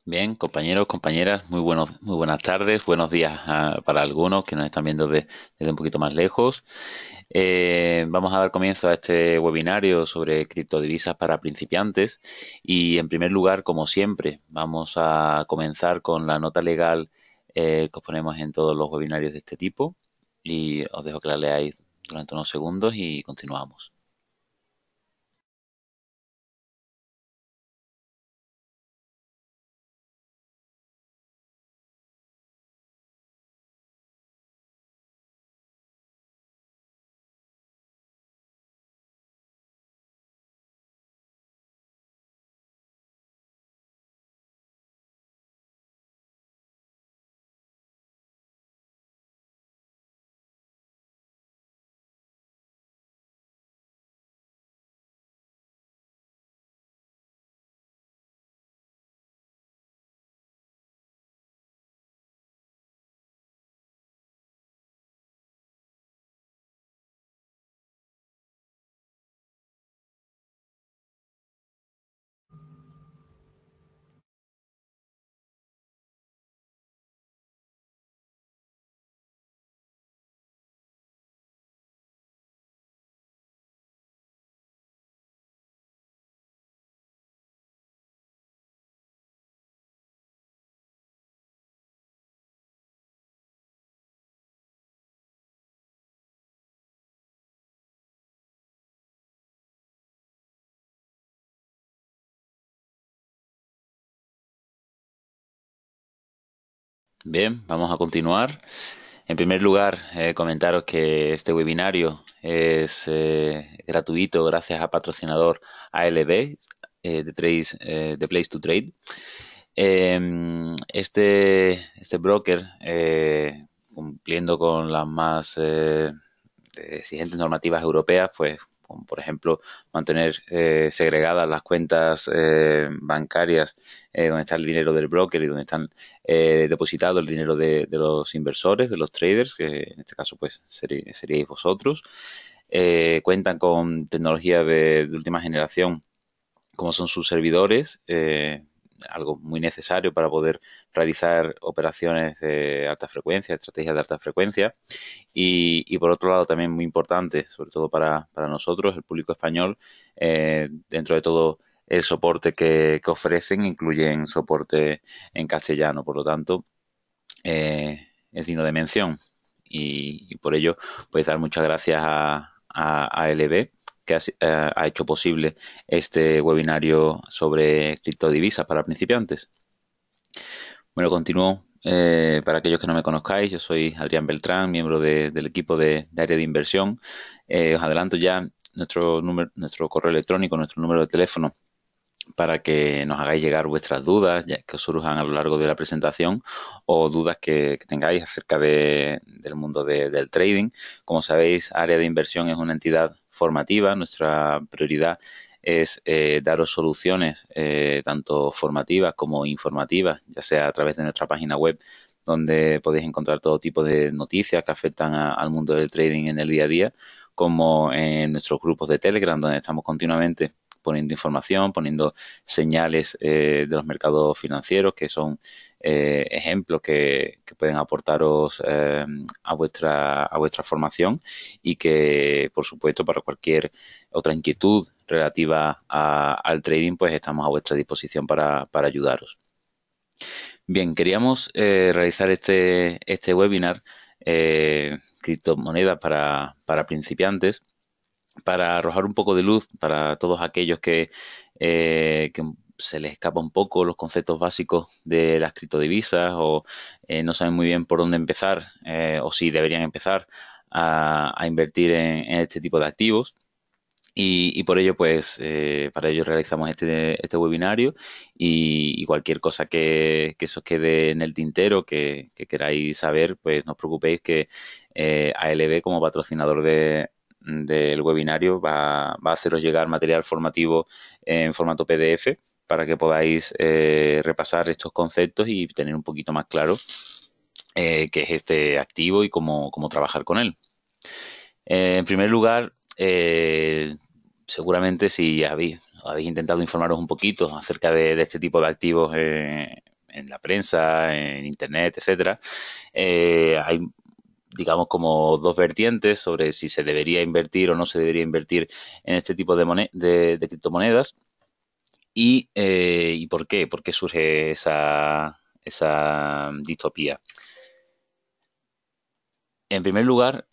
Bien, compañeros, compañeras, muy buenas tardes, buenos días para algunos que nos están viendo desde un poquito más lejos. Vamos a dar comienzo a este webinario sobre criptodivisas para principiantes y en primer lugar, como siempre, vamos a comenzar con la nota legal que os ponemos en todos los webinarios de este tipo y os dejo que la leáis durante unos segundos y continuamos. Bien, vamos a continuar. En primer lugar, comentaros que este webinario es gratuito gracias a patrocinador ALB de Place to Trade. Este broker, cumpliendo con las más exigentes normativas europeas, pues como por ejemplo mantener segregadas las cuentas bancarias donde está el dinero del broker y donde están depositado el dinero de los inversores, de los traders, que en este caso pues seríais vosotros. Cuentan con tecnología de última generación como son sus servidores, algo muy necesario para poder realizar operaciones de alta frecuencia, estrategias de alta frecuencia. Y por otro lado, también muy importante, sobre todo para nosotros, el público español, dentro de todo el soporte que ofrecen, incluyen soporte en castellano. Por lo tanto, es digno de mención. Y por ello, pues dar muchas gracias a LB que ha hecho posible este webinario sobre criptodivisas para principiantes. Bueno, continúo. Para aquellos que no me conozcáis, yo soy Adrián Beltrán, miembro del equipo de área de inversión. Os adelanto ya nuestro correo electrónico, nuestro número de teléfono para que nos hagáis llegar vuestras dudas que os surjan a lo largo de la presentación o dudas que tengáis acerca del mundo del trading. Como sabéis, Área de Inversión es una entidad formativa. Nuestra prioridad es daros soluciones tanto formativas como informativas, ya sea a través de nuestra página web donde podéis encontrar todo tipo de noticias que afectan al mundo del trading en el día a día, como en nuestros grupos de Telegram, donde estamos continuamente poniendo información, poniendo señales de los mercados financieros, que son ejemplos que pueden aportaros a vuestra formación y que, por supuesto, para cualquier otra inquietud relativa al trading, pues estamos a vuestra disposición para ayudaros. Bien, queríamos realizar este webinar, criptomonedas para principiantes, para arrojar un poco de luz para todos aquellos que se les escapa un poco los conceptos básicos de las criptodivisas o no saben muy bien por dónde empezar o si deberían empezar a invertir en este tipo de activos. Y por ello, pues, para ello realizamos este webinario y cualquier cosa que se os quede en el tintero, que queráis saber, pues no os preocupéis que ALB como patrocinador del webinario va a haceros llegar material formativo en formato PDF para que podáis repasar estos conceptos y tener un poquito más claro qué es este activo y cómo trabajar con él. En primer lugar, seguramente si habéis intentado informaros un poquito acerca de este tipo de activos en la prensa, en internet, etcétera, hay, digamos, como dos vertientes sobre si se debería invertir o no se debería invertir en este tipo de criptomonedas. ¿Y por qué? ¿Por qué surge esa distopía? En primer lugar,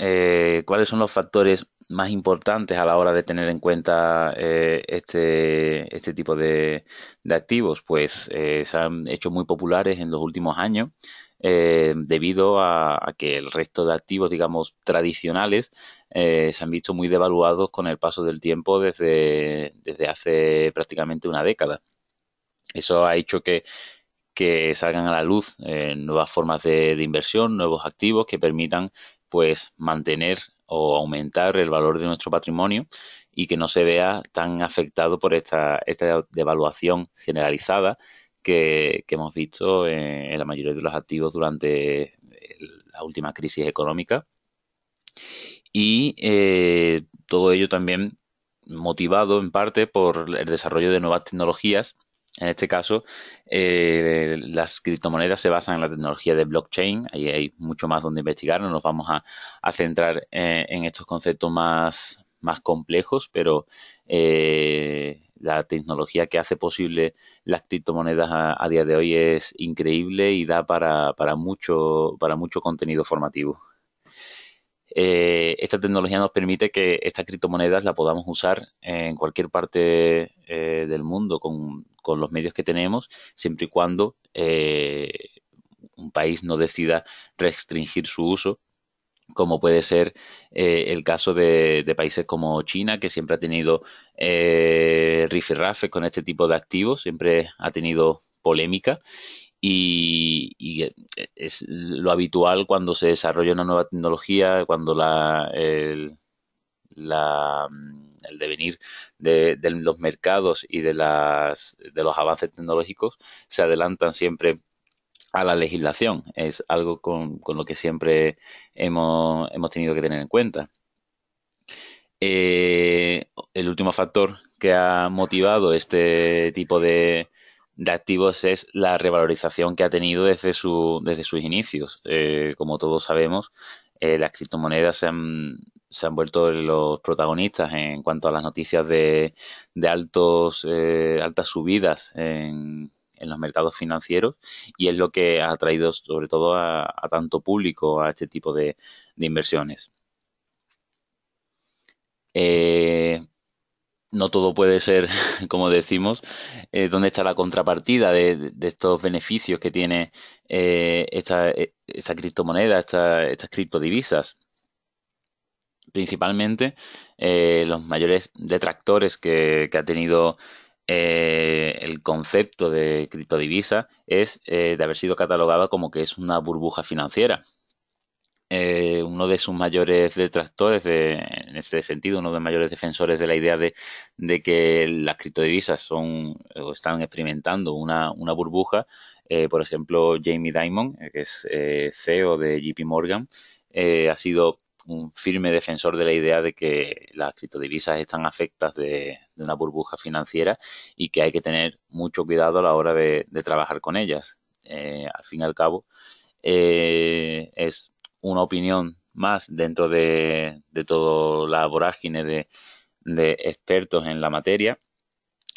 ¿cuáles son los factores más importantes a la hora de tener en cuenta este tipo de activos? Pues se han hecho muy populares en los últimos años debido a que el resto de activos, digamos, tradicionales se han visto muy devaluados con el paso del tiempo desde hace prácticamente una década. Eso ha hecho que salgan a la luz nuevas formas de inversión, nuevos activos que permitan pues mantener o aumentar el valor de nuestro patrimonio y que no se vea tan afectado por esta devaluación generalizada que hemos visto en la mayoría de los activos durante la última crisis económica y todo ello también motivado en parte por el desarrollo de nuevas tecnologías. En este caso, las criptomonedas se basan en la tecnología de blockchain. Ahí hay mucho más donde investigar. No nos vamos a centrar en estos conceptos más complejos, pero la tecnología que hace posible las criptomonedas a día de hoy es increíble y da para mucho contenido formativo. Esta tecnología nos permite que estas criptomonedas la podamos usar en cualquier parte del mundo con los medios que tenemos, siempre y cuando un país no decida restringir su uso, como puede ser el caso de países como China, que siempre ha tenido rifirrafe con este tipo de activos, siempre ha tenido polémica y es lo habitual cuando se desarrolla una nueva tecnología, cuando el devenir de los mercados y de los avances tecnológicos se adelantan siempre a la legislación. Es algo con lo que siempre hemos tenido que tener en cuenta. El último factor que ha motivado este tipo de activos es la revalorización que ha tenido desde sus inicios. Como todos sabemos, las criptomonedas se han vuelto los protagonistas en cuanto a las noticias de altas subidas en los mercados financieros y es lo que ha atraído sobre todo a tanto público a este tipo de inversiones. Eh, no todo puede ser, como decimos, dónde está la contrapartida de estos beneficios que tiene esta criptomoneda, estas criptodivisas. Principalmente, los mayores detractores que ha tenido el concepto de criptodivisa es de haber sido catalogado como que es una burbuja financiera. Uno de sus mayores detractores en ese sentido, uno de los mayores defensores de la idea de que las criptodivisas son o están experimentando una burbuja, por ejemplo, Jamie Dimon, que es CEO de JP Morgan, ha sido un firme defensor de la idea de que las criptodivisas están afectadas de una burbuja financiera y que hay que tener mucho cuidado a la hora de trabajar con ellas. Al fin y al cabo, es una opinión más dentro de toda la vorágine de expertos en la materia.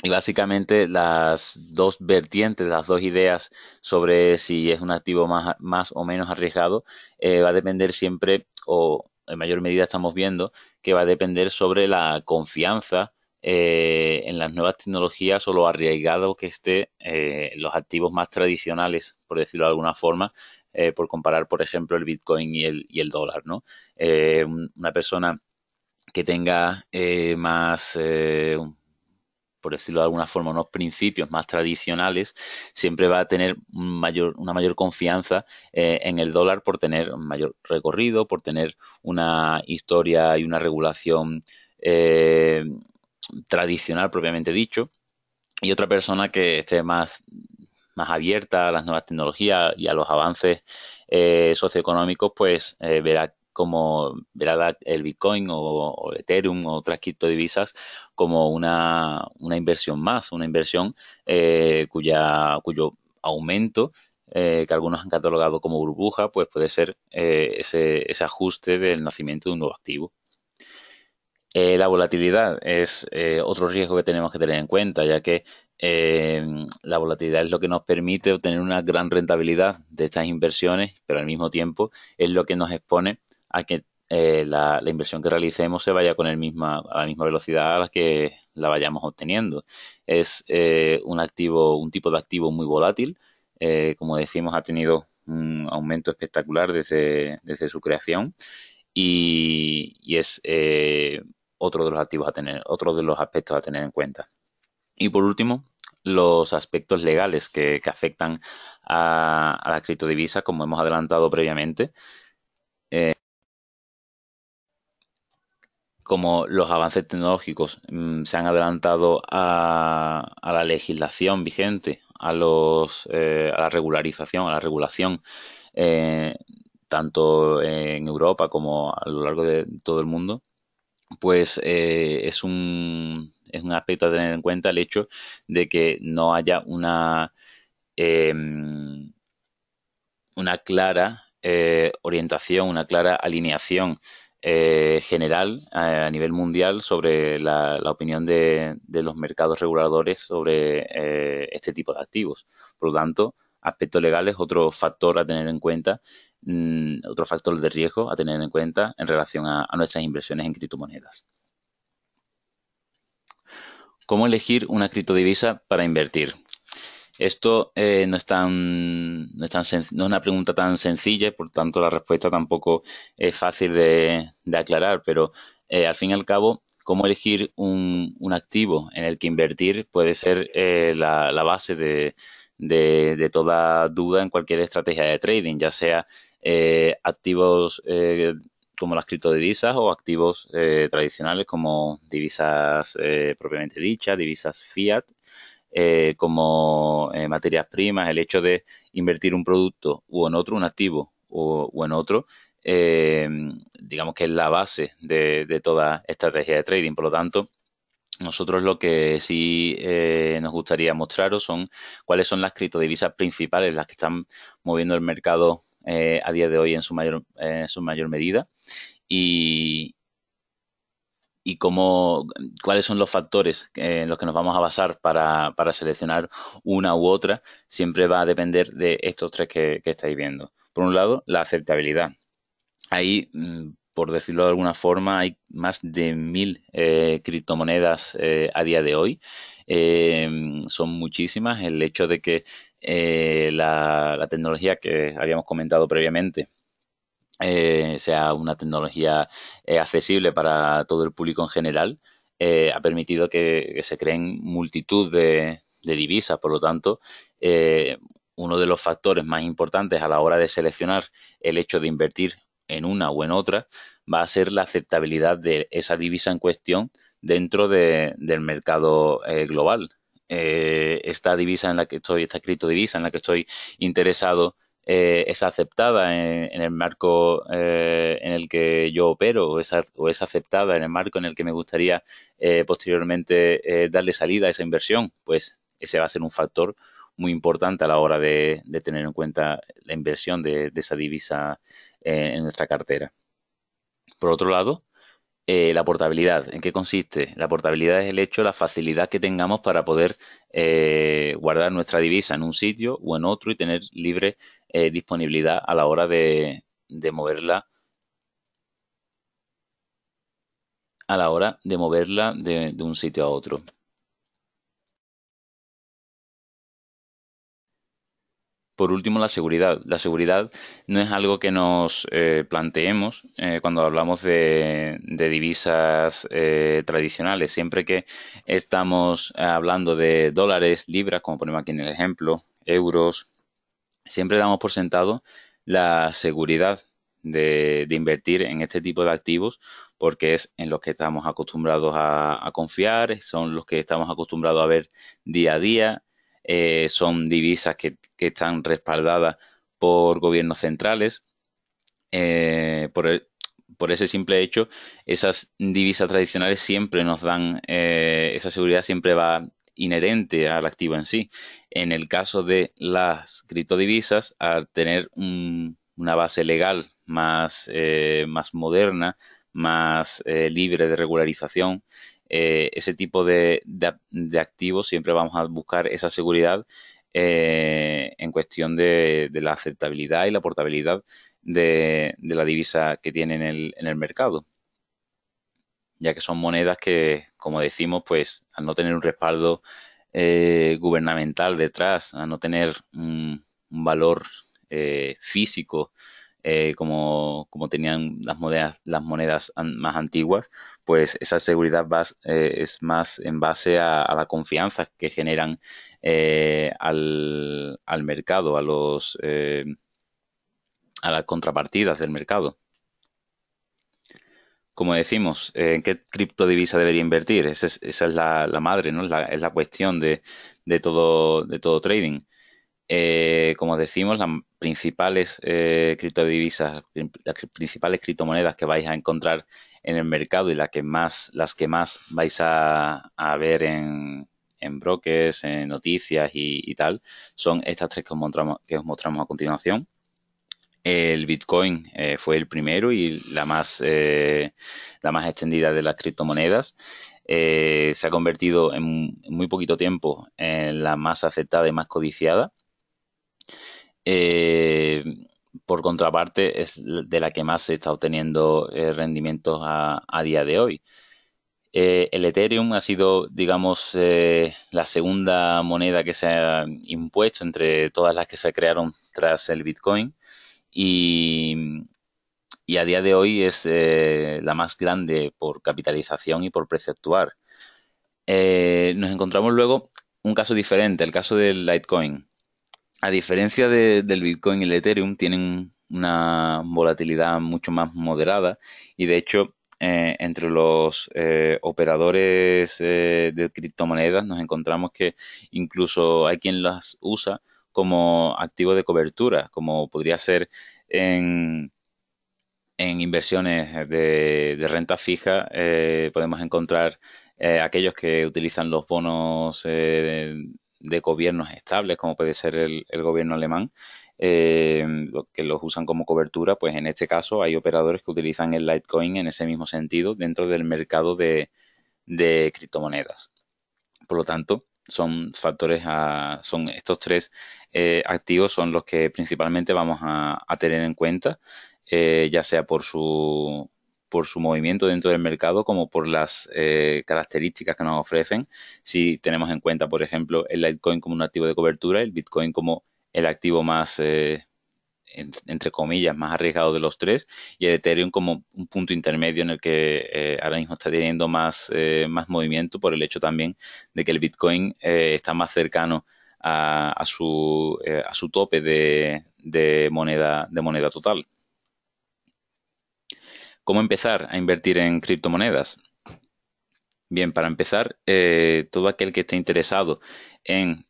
Y básicamente las dos vertientes, las dos ideas sobre si es un activo más o menos arriesgado, va a depender siempre, o en mayor medida estamos viendo, que va a depender sobre la confianza en las nuevas tecnologías o lo arriesgado que esté los activos más tradicionales, por decirlo de alguna forma, por comparar, por ejemplo, el Bitcoin y el dólar, ¿no? Una persona que tenga por decirlo de alguna forma, unos principios más tradicionales, siempre va a tener una mayor confianza en el dólar por tener un mayor recorrido, por tener una historia y una regulación tradicional propiamente dicho. Y otra persona que esté más abierta a las nuevas tecnologías y a los avances socioeconómicos, pues verá el Bitcoin o Ethereum o otras criptodivisas como una inversión más, una inversión cuyo aumento que algunos han catalogado como burbuja, pues puede ser ese ajuste del nacimiento de un nuevo activo. La volatilidad es otro riesgo que tenemos que tener en cuenta, ya que eh, la volatilidad es lo que nos permite obtener una gran rentabilidad de estas inversiones, pero al mismo tiempo es lo que nos expone a que la inversión que realicemos se vaya con a la misma velocidad a la que la vayamos obteniendo. Es un activo, un tipo de activo muy volátil. Como decimos, ha tenido un aumento espectacular desde su creación y es otro de los activos a tener, otro de los aspectos a tener en cuenta. Y por último, los aspectos legales que afectan a las criptodivisas, como hemos adelantado previamente, como los avances tecnológicos se han adelantado a la legislación vigente, a la regularización, a la regulación, eh, tanto en Europa como a lo largo de todo el mundo, pues es un aspecto a tener en cuenta el hecho de que no haya eh, una clara orientación, una clara alineación general a nivel mundial sobre la opinión de los mercados reguladores sobre este tipo de activos. Por lo tanto, aspectos legales es otro factor a tener en cuenta, otro factor de riesgo a tener en cuenta en relación a nuestras inversiones en criptomonedas. ¿Cómo elegir una criptodivisa para invertir? Esto no es una pregunta tan sencilla y por tanto la respuesta tampoco es fácil de aclarar, pero al fin y al cabo, cómo elegir un activo en el que invertir puede ser la base de toda duda en cualquier estrategia de trading, ya sea activos como las criptodivisas o activos tradicionales como divisas propiamente dichas, divisas fiat, como materias primas, el hecho de invertir un producto o en otro, un activo o en otro, eh, digamos que es la base de toda estrategia de trading. Por lo tanto, nosotros lo que sí nos gustaría mostraros son cuáles son las criptodivisas principales, las que están moviendo el mercado a día de hoy en su mayor medida y, y cuáles son los factores en los que nos vamos a basar para seleccionar una u otra, siempre va a depender de estos tres que estáis viendo. Por un lado, la aceptabilidad. Ahí, por decirlo de alguna forma, hay más de 1000 criptomonedas a día de hoy. Son muchísimas. El hecho de que la tecnología que habíamos comentado previamente sea una tecnología accesible para todo el público en general, ha permitido que se creen multitud de divisas. Por lo tanto, uno de los factores más importantes a la hora de seleccionar el hecho de invertir en una o en otra va a ser la aceptabilidad de esa divisa en cuestión dentro del mercado global. Esta divisa en la que estoy, esta criptodivisa en la que estoy interesado es aceptada en el marco en el que yo opero o es aceptada en el marco en el que me gustaría posteriormente darle salida a esa inversión, pues ese va a ser un factor muy importante a la hora de tener en cuenta la inversión de esa divisa en nuestra cartera. Por otro lado, la portabilidad. ¿En qué consiste? La portabilidad es el hecho, la facilidad que tengamos para poder guardar nuestra divisa en un sitio o en otro y tener libre disponibilidad a la hora de moverla, a la hora de moverla de un sitio a otro. Por último, la seguridad. La seguridad no es algo que nos planteemos cuando hablamos de divisas tradicionales. Siempre que estamos hablando de dólares, libras, como ponemos aquí en el ejemplo, euros, siempre damos por sentado la seguridad de invertir en este tipo de activos porque es en los que estamos acostumbrados a confiar, son los que estamos acostumbrados a ver día a día, son divisas que están respaldadas por gobiernos centrales. eh, por, el- por ese simple hecho, esas divisas tradicionales siempre nos dan esa seguridad, siempre va inherente al activo en sí. En el caso de las criptodivisas, al tener una base legal más moderna, más libre de regularización, ese tipo de activos siempre vamos a buscar esa seguridad en cuestión de la aceptabilidad y la portabilidad de la divisa que tiene en el mercado, ya que son monedas que, como decimos, pues al no tener un respaldo gubernamental detrás, al no tener un valor físico como tenían las monedas más antiguas, pues esa seguridad es más en base a la confianza que generan al mercado, a las contrapartidas del mercado. Como decimos, ¿en qué criptodivisa debería invertir? Esa es la madre, ¿no? Es la cuestión de todo trading. Como decimos, las principales criptodivisas, las principales criptomonedas que vais a encontrar en el mercado y las que más vais a ver en brokers, en noticias y tal, son estas tres que os mostramos a continuación. El Bitcoin fue el primero y la más extendida de las criptomonedas. Se ha convertido en muy poquito tiempo en la más aceptada y más codiciada. Eh, por contraparte, es de la que más se está obteniendo rendimientos a día de hoy. El Ethereum ha sido, digamos, la segunda moneda que se ha impuesto entre todas las que se crearon tras el Bitcoin y, y a día de hoy es la más grande por capitalización y por precio actual. Nos encontramos luego un caso diferente, el caso del Litecoin. A diferencia del Bitcoin y el Ethereum, tienen una volatilidad mucho más moderada y de hecho entre los operadores de criptomonedas nos encontramos que incluso hay quien las usa como activo de cobertura, como podría ser en, en inversiones de renta fija. Podemos encontrar aquellos que utilizan los bonos de gobiernos estables, como puede ser el gobierno alemán, que los usan como cobertura. Pues en este caso hay operadores que utilizan el Litecoin en ese mismo sentido dentro del mercado de criptomonedas. Por lo tanto, son estos tres activos son los que principalmente vamos a tener en cuenta, ya sea por su movimiento dentro del mercado como por las características que nos ofrecen. Si tenemos en cuenta, por ejemplo, el Litecoin como un activo de cobertura, el Bitcoin como el activo más, entre comillas, más arriesgado de los tres, y el Ethereum como un punto intermedio en el que ahora mismo está teniendo más movimiento por el hecho también de que el Bitcoin está más cercano a su tope de moneda total. ¿Cómo empezar a invertir en criptomonedas? Bien, para empezar, todo aquel que esté interesado en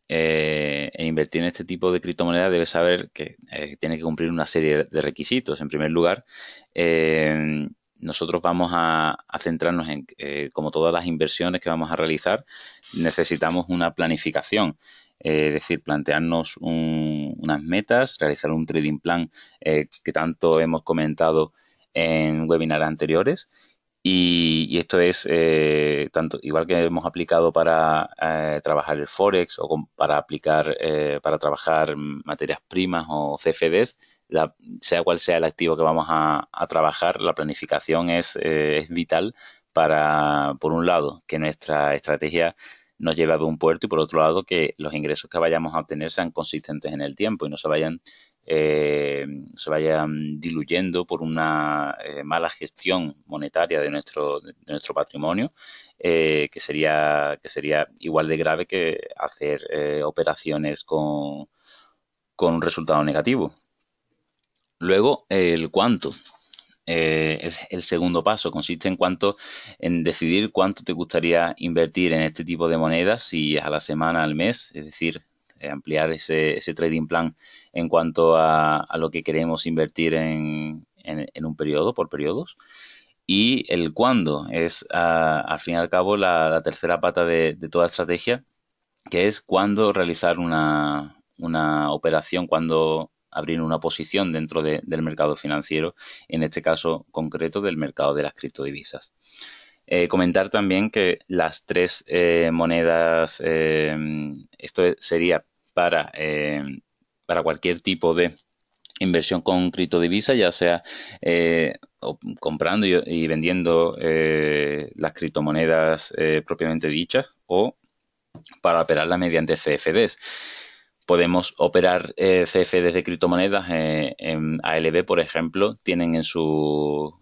invertir en este tipo de criptomonedas debe saber que tiene que cumplir una serie de requisitos. En primer lugar, nosotros vamos a centrarnos en, como todas las inversiones que vamos a realizar, necesitamos una planificación. Es decir, plantearnos unas metas, realizar un trading plan que tanto hemos comentado en webinars anteriores. Y esto es tanto igual que hemos aplicado para trabajar el Forex para aplicar para trabajar materias primas o CFDs, sea cual sea el activo que vamos a trabajar, la planificación es vital para, por un lado, que nuestra estrategia nos lleve a un puerto y por otro lado, que los ingresos que vayamos a obtener sean consistentes en el tiempo y no se vayan diluyendo por una mala gestión monetaria de nuestro patrimonio, que sería igual de grave que hacer operaciones con un resultado negativo. Luego, el cuánto. Es el segundo paso, consiste en decidir cuánto te gustaría invertir en este tipo de monedas, si es a la semana, al mes, es decir, ampliar ese trading plan en cuanto a lo que queremos invertir en un periodo, por periodos. Y el cuándo es, al fin y al cabo, la tercera pata de toda estrategia, que es cuándo realizar una operación, cuándo abrir una posición dentro del mercado financiero, en este caso concreto del mercado de las criptodivisas. Comentar también que las tres monedas, esto sería para, para cualquier tipo de inversión con criptodivisas, ya sea comprando y vendiendo las criptomonedas propiamente dichas, o para operarla mediante CFDs. Podemos operar CFDs de criptomonedas en ALB, por ejemplo, tienen en su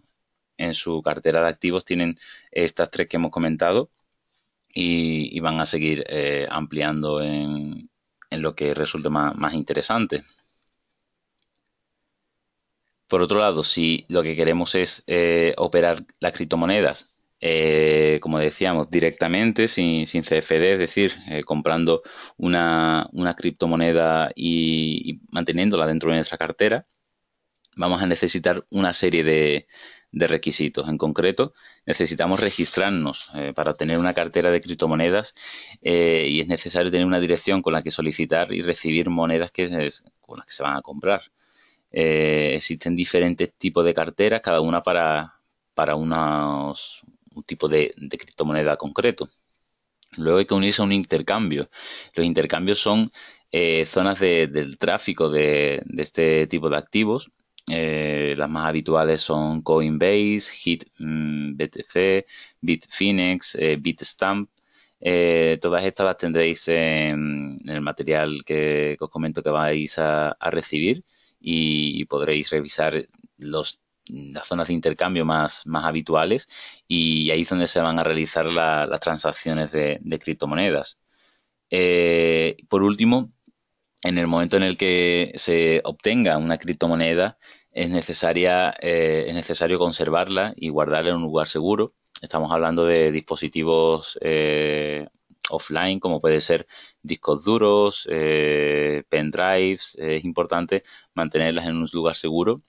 cartera de activos, tienen estas tres que hemos comentado y van a seguir ampliando en lo que resulte más interesante. Por otro lado, si lo que queremos es operar las criptomonedas, como decíamos, directamente, sin CFD, es decir, comprando una criptomoneda y manteniéndola dentro de nuestra cartera, vamos a necesitar una serie de requisitos. En concreto, necesitamos registrarnos para obtener una cartera de criptomonedas y es necesario tener una dirección con la que solicitar y recibir monedas con las que se van a comprar. Existen diferentes tipos de carteras, cada una para un tipo de criptomoneda concreto. Luego hay que unirse a un intercambio. Los intercambios son zonas del tráfico de este tipo de activos. Las más habituales son Coinbase, BTC, Bitfinex, Bitstamp. Todas estas las tendréis en el material que os comento que vais a recibir y podréis revisar las zonas de intercambio más habituales y ahí es donde se van a realizar las transacciones de criptomonedas. Por último, en el momento en el que se obtenga una criptomoneda, es necesario conservarla y guardarla en un lugar seguro. Estamos hablando de dispositivos offline, como puede ser discos duros, pendrives. Es importante mantenerlas en un lugar seguro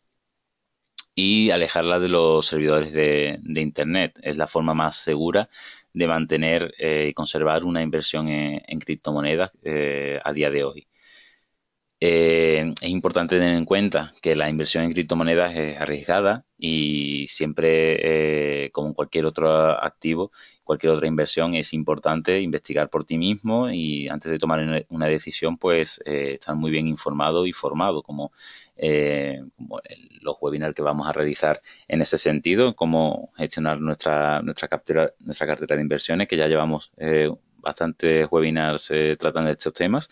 y alejarla de los servidores de Internet. Es la forma más segura de mantener y conservar una inversión en criptomonedas a día de hoy. Es importante tener en cuenta que la inversión en criptomonedas es arriesgada y siempre, como en cualquier otro activo, cualquier otra inversión, es importante investigar por ti mismo y antes de tomar una decisión, pues estar muy bien informado y formado, como los webinars que vamos a realizar en ese sentido, cómo gestionar nuestra cartera de inversiones, que ya llevamos bastantes webinars tratando de estos temas.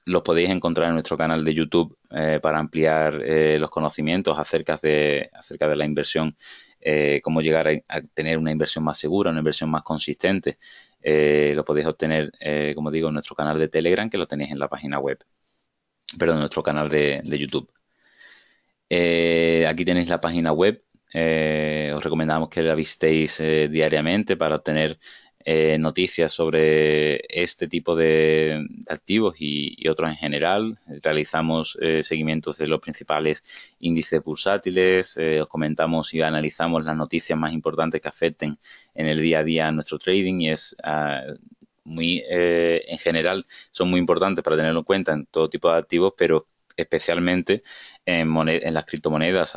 Los podéis encontrar en nuestro canal de YouTube para ampliar los conocimientos acerca de la inversión, cómo llegar a tener una inversión más segura, una inversión más consistente. Lo podéis obtener, como digo, en nuestro canal de Telegram, que lo tenéis en la página web, perdón, en nuestro canal de YouTube. Aquí tenéis la página web. Os recomendamos que la visitéis diariamente para obtener noticias sobre este tipo de activos y otros en general. Realizamos seguimientos de los principales índices bursátiles, os comentamos y analizamos las noticias más importantes que afecten en el día a día a nuestro trading y es en general son muy importantes para tenerlo en cuenta en todo tipo de activos, pero especialmente en las criptomonedas,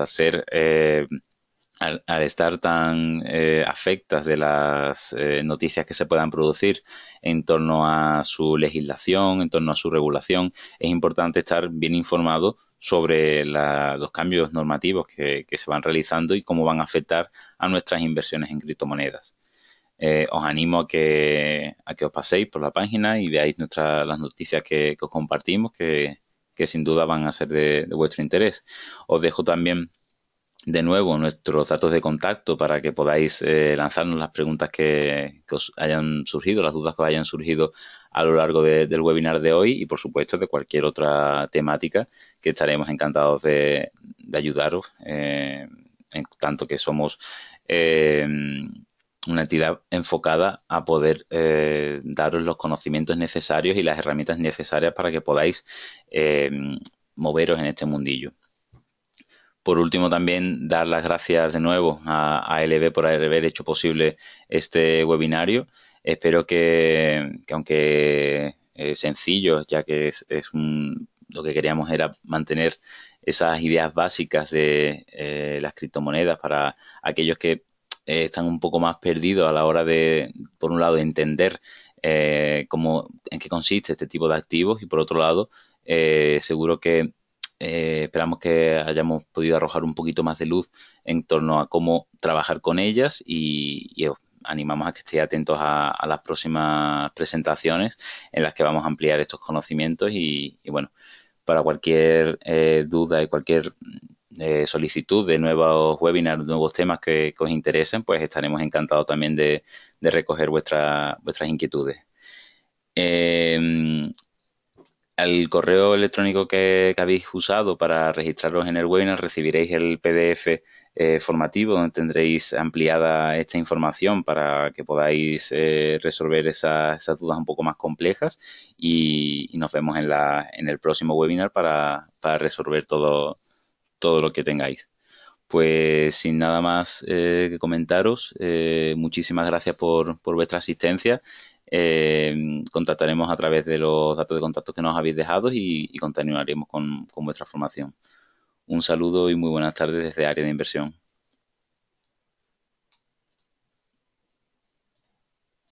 al estar tan afectas de las noticias que se puedan producir en torno a su legislación, en torno a su regulación, es importante estar bien informado sobre los cambios normativos que se van realizando y cómo van a afectar a nuestras inversiones en criptomonedas. Os animo a que os paséis por la página y veáis las noticias que os compartimos, que sin duda van a ser de vuestro interés. Os dejo también de nuevo nuestros datos de contacto para que podáis lanzarnos las preguntas que os hayan surgido, las dudas que os hayan surgido a lo largo del webinar de hoy y por supuesto de cualquier otra temática que estaremos encantados de ayudaros, en tanto que somos una entidad enfocada a poder daros los conocimientos necesarios y las herramientas necesarias para que podáis moveros en este mundillo. Por último, también dar las gracias de nuevo a ALB por haber hecho posible este webinario. Espero que aunque sencillos, ya que lo que queríamos era mantener esas ideas básicas de las criptomonedas para aquellos que están un poco más perdidos a la hora de, por un lado, entender en qué consiste este tipo de activos y por otro lado, seguro que esperamos que hayamos podido arrojar un poquito más de luz en torno a cómo trabajar con ellas y os animamos a que estéis atentos a las próximas presentaciones en las que vamos a ampliar estos conocimientos y bueno, para cualquier duda y cualquier solicitud de nuevos webinars, nuevos temas que os interesen, pues estaremos encantados también de recoger vuestras inquietudes. Eh, Al correo electrónico que habéis usado para registraros en el webinar recibiréis el PDF formativo donde tendréis ampliada esta información para que podáis resolver esas dudas un poco más complejas y nos vemos en el próximo webinar para resolver todo lo que tengáis. Pues sin nada más que comentaros, muchísimas gracias por vuestra asistencia. Contactaremos a través de los datos de contacto que nos habéis dejado y continuaremos con vuestra formación. Un saludo y muy buenas tardes desde Área de Inversión.